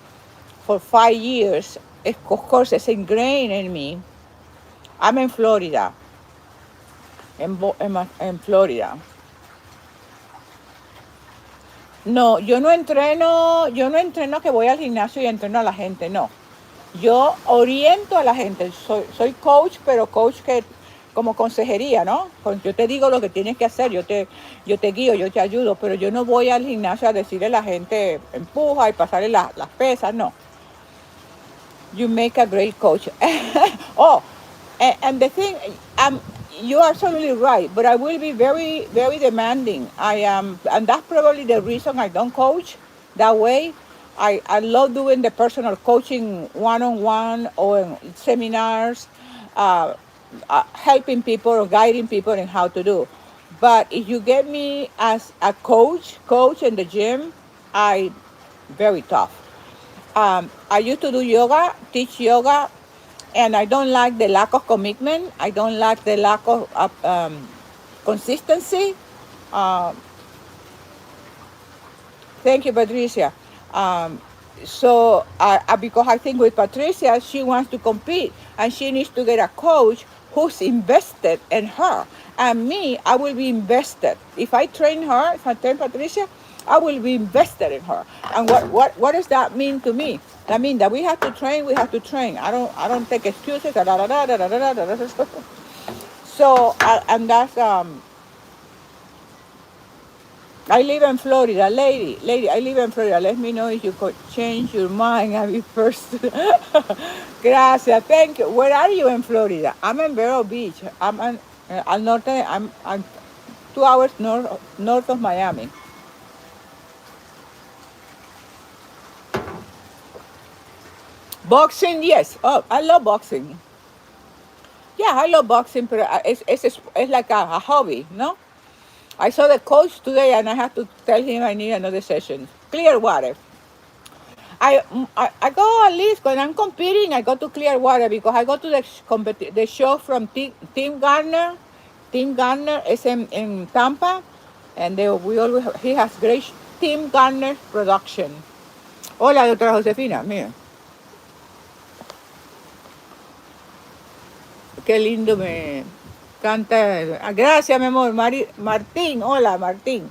for 5 years, of course, it's ingrained in me. I'm in Florida, en Florida. No, yo no entreno que voy al gimnasio y entreno a la gente, no. Yo oriento a la gente, soy coach, pero coach que como consejería, ¿no? Yo te digo lo que tienes que hacer, yo te guío, yo te ayudo, pero yo no voy al gimnasio a decirle a la gente empuja y pasarle las pesas, no. You make a great coach. Oh, and the thing, you are absolutely right, but I will be very, very demanding. I am, and that's probably the reason I don't coach that way. I love doing the personal coaching one-on-one or in seminars, uh, helping people or guiding people in how to do. But if you get me as a coach in the gym, I very tough. I used to do yoga, teach yoga, and I don't like the lack of commitment. I don't like the lack of consistency. Uh, Thank you, Patricia. Um, because I think with Patricia, she wants to compete and she needs to get a coach who's invested in her. And me, I will be invested. If I train her, if I train Patricia, I will be invested in her. And what does that mean to me? That means that we have to train. We have to train. I don't take excuses. Da, da, da, da, da, da, da, da, da, da. So and that's I live in Florida, lady. I live in Florida. Let me know if you could change your mind. I'll be first. Gracias, thank you. Where are you in Florida? I'm in Vero Beach. Al norte. I'm 2 hours north of Miami. Boxing, yes. Oh, I love boxing. Yeah, I love boxing, but it's like a hobby, no? I saw the coach today, and I have to tell him I need another session. Clearwater. I go at least when I'm competing. I go to Clearwater because I go to the show from Tim Garner. Tim Garner is in Tampa, and he has great Tim Garner production. Hola, doctora Josefina, mira, qué lindo me canta. Gracias, mi amor. Martín, hola, Martín.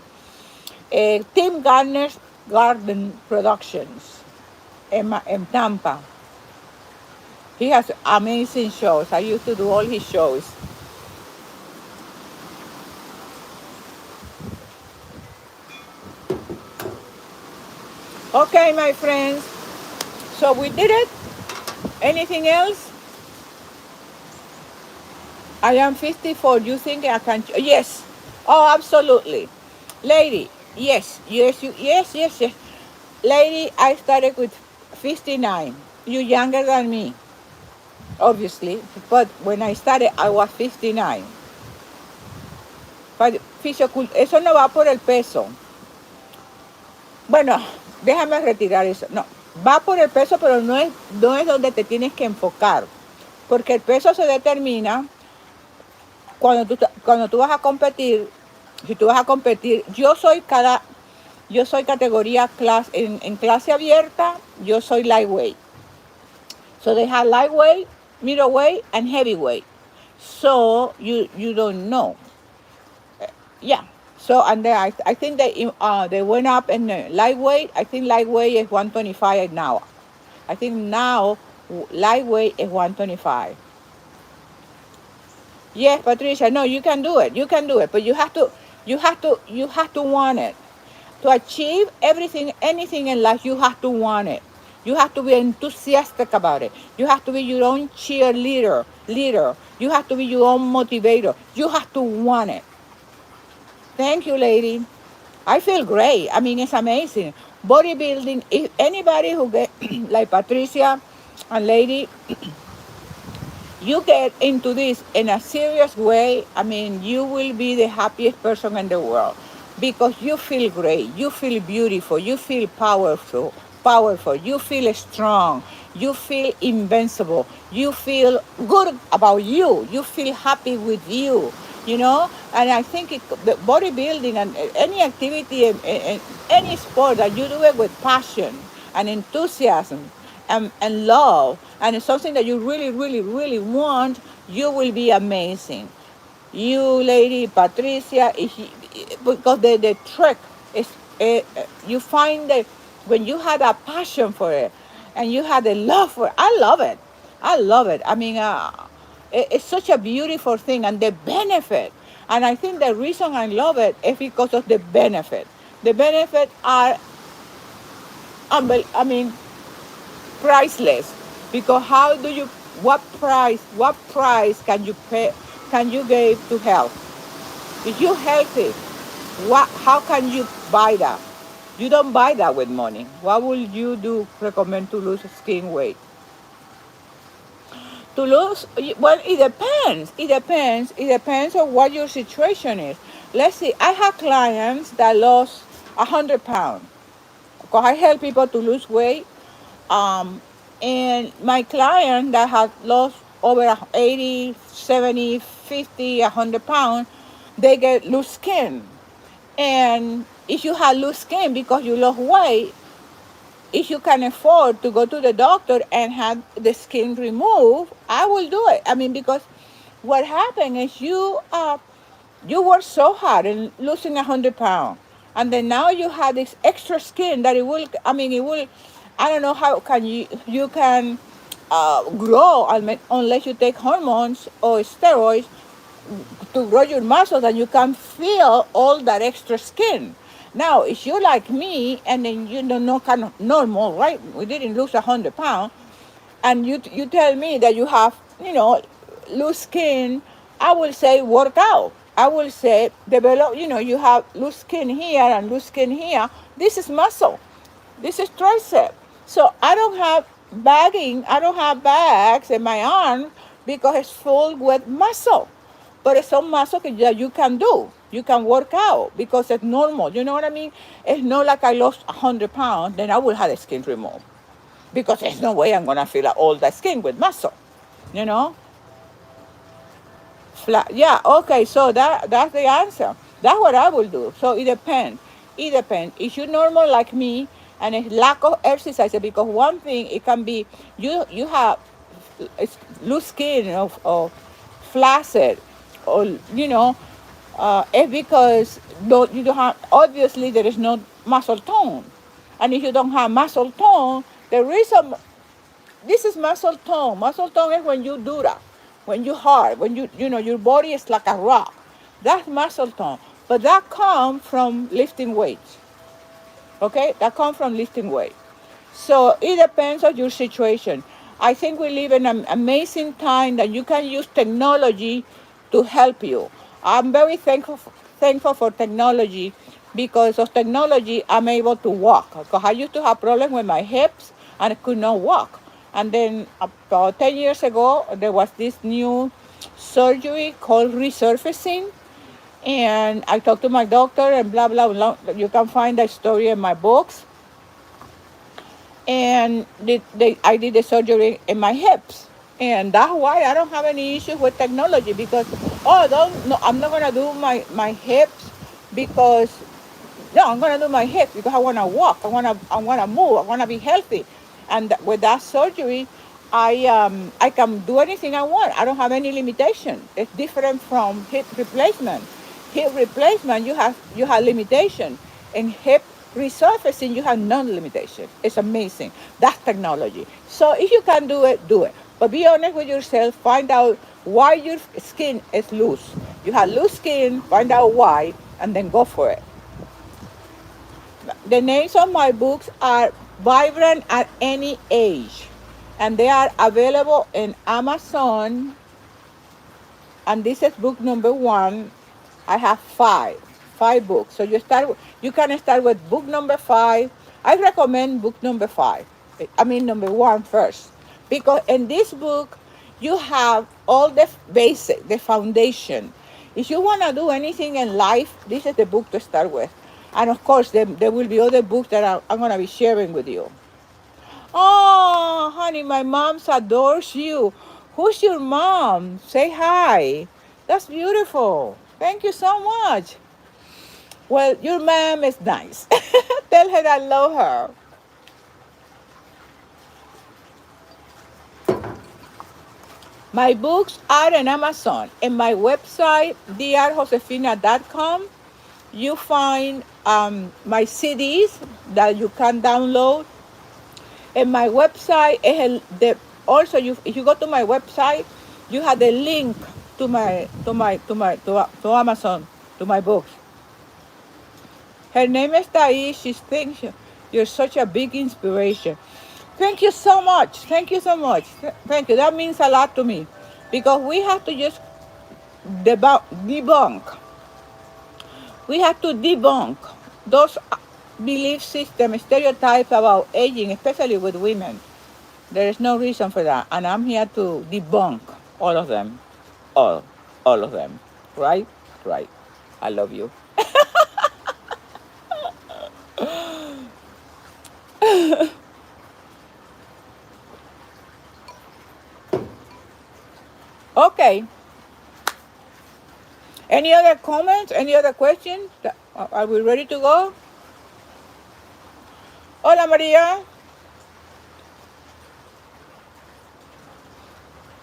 Tim Garner's Garden Productions in Tampa. He has amazing shows. I used to do all his shows. Okay, my friends. So we did it. Anything else? I am 54. You think I can? Yes. Oh, absolutely. Lady, yes. Lady, I started with 59. You're younger than me, obviously. But when I started, I was 59. Eso no va por el peso. Bueno, déjame retirar eso. No, va por el peso, pero no es donde te tienes que enfocar. Porque el peso se determina cuando tú vas a competir. Si tú vas a competir, yo soy categoría en clase abierta, yo soy lightweight. So they have lightweight, middleweight, and heavyweight. So you don't know. Yeah. So and then I think they went up in lightweight. I think lightweight is 125 now. I think now lightweight is 125. Yes, Patricia. No, you can do it. You can do it, but you have to want it. To achieve anything in life, you have to want it. You have to be enthusiastic about it. You have to be your own cheerleader, leader. You have to be your own motivator. You have to want it. Thank you, lady. I feel great. I mean, it's amazing. Bodybuilding, if anybody who get like Patricia and lady, you get into this in a serious way, I mean, you will be the happiest person in the world because you feel great, you feel beautiful, you feel powerful, you feel strong, you feel invincible, you feel good about you, you feel happy with you, you know. And I think the bodybuilding and any activity and any sport that you do it with passion and enthusiasm and love, and it's something that you really, really, really want, you will be amazing. You, Lady Patricia, because the trick is you find that when you had a passion for it and you had a love for it, I love it. I love it. I mean, it's such a beautiful thing and the benefit. And I think the reason I love it is because of the benefit. The benefits are, I mean, priceless, because how do you, what price can you pay, can you give to health? If you're healthy, what, how can you buy that? You don't buy that with money. What will you do recommend to lose skin weight? To lose, well, it depends on what your situation is. Let's see, I have clients that lost 100 pounds because I help people to lose weight. Um, and my client that had lost over 80, 70, 50, 100 pounds, they get loose skin. And if you have loose skin because you lost weight, if you can afford to go to the doctor and have the skin removed, I will do it. I mean, because what happened is you work so hard in losing 100 pounds, and then now you have this extra skin that it will. I mean, it will. I don't know how can you can grow unless you take hormones or steroids to grow your muscles, and you can feel all that extra skin. Now, if you're like me, and then you don't know kind of normal, right? We didn't lose 100 pounds, and you tell me that you have, loose skin, I will say work out. I will say develop, you have loose skin here and loose skin here. This is muscle. This is tricep. So I don't have bags in my arm because it's full with muscle. But it's some muscle that you can do. You can work out because it's normal. You know what I mean? It's not like I lost 100 pounds, then I will have the skin removed, because there's no way I'm gonna fill out all that skin with muscle, you know. Flat, yeah, okay. So that's the answer. That's what I will do. So it depends. It depends. If you're normal like me and a lack of exercise, because one thing it can be you have loose skin or flaccid, or it's because you don't have, obviously there is no muscle tone, and if you don't have muscle tone, the reason this is muscle tone. Muscle tone is when you do that, when you hard, when your body is like a rock. That's muscle tone. But that comes from lifting weights. Okay? That comes from lifting weight. So it depends on your situation. I think we live in an amazing time that you can use technology to help you. I'm very thankful for technology. Because of technology, I'm able to walk. Because I used to have problems with my hips and I could not walk. And then about 10 years ago, there was this new surgery called resurfacing. And I talked to my doctor and blah, blah, blah. You can find that story in my books. And I did the surgery in my hips. And that's why I don't have any issues with technology, because, no, I'm not going to do my hips because, no, I'm going to do my hips because I want to walk. I want to move. I want to be healthy. And with that surgery, I can do anything I want. I don't have any limitation. It's different from hip replacement. Hip replacement, you have limitation. In hip resurfacing, you have non-limitation. It's amazing. That's technology. So if you can do it, do it. But be honest with yourself. Find out why your skin is loose. You have loose skin. Find out why, and then go for it. The names of my books are Vibrant at Any Age, and they are available in Amazon. And this is book number 1. I have five books. So you can start with book number 5. I recommend book number 5. I mean number 1 first, because in this book you have all the basic, the foundation. If you want to do anything in life, this is the book to start with. And of course, there will be other books that I'm going to be sharing with you. Oh, honey, my mom adores you. Who's your mom? Say hi. That's beautiful. Thank you so much. Well, your mom is nice. Tell her I love her. My books are on Amazon. And my website, drjosefina.com, you find my CDs that you can download. And my website is also if you go to my website, you have the link to Amazon, to my books. Her name is Thais. She thinks you're such a big inspiration. Thank you so much. Thank you so much. Thank you. That means a lot to me because we have to just debunk. We have to debunk those belief system stereotypes about aging, especially with women. There is no reason for that. And I'm here to debunk all of them. All of them. Right? Right. I love you. Okay. Any other comments? Any other questions? Are we ready to go? Hola, Maria.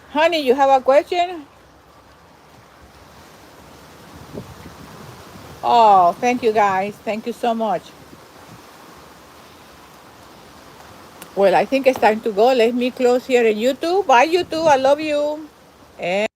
Honey, you have a question? Oh, thank you guys. Thank you so much. Well, I think it's time to go. Let me close here in YouTube. Bye, YouTube. I love you. And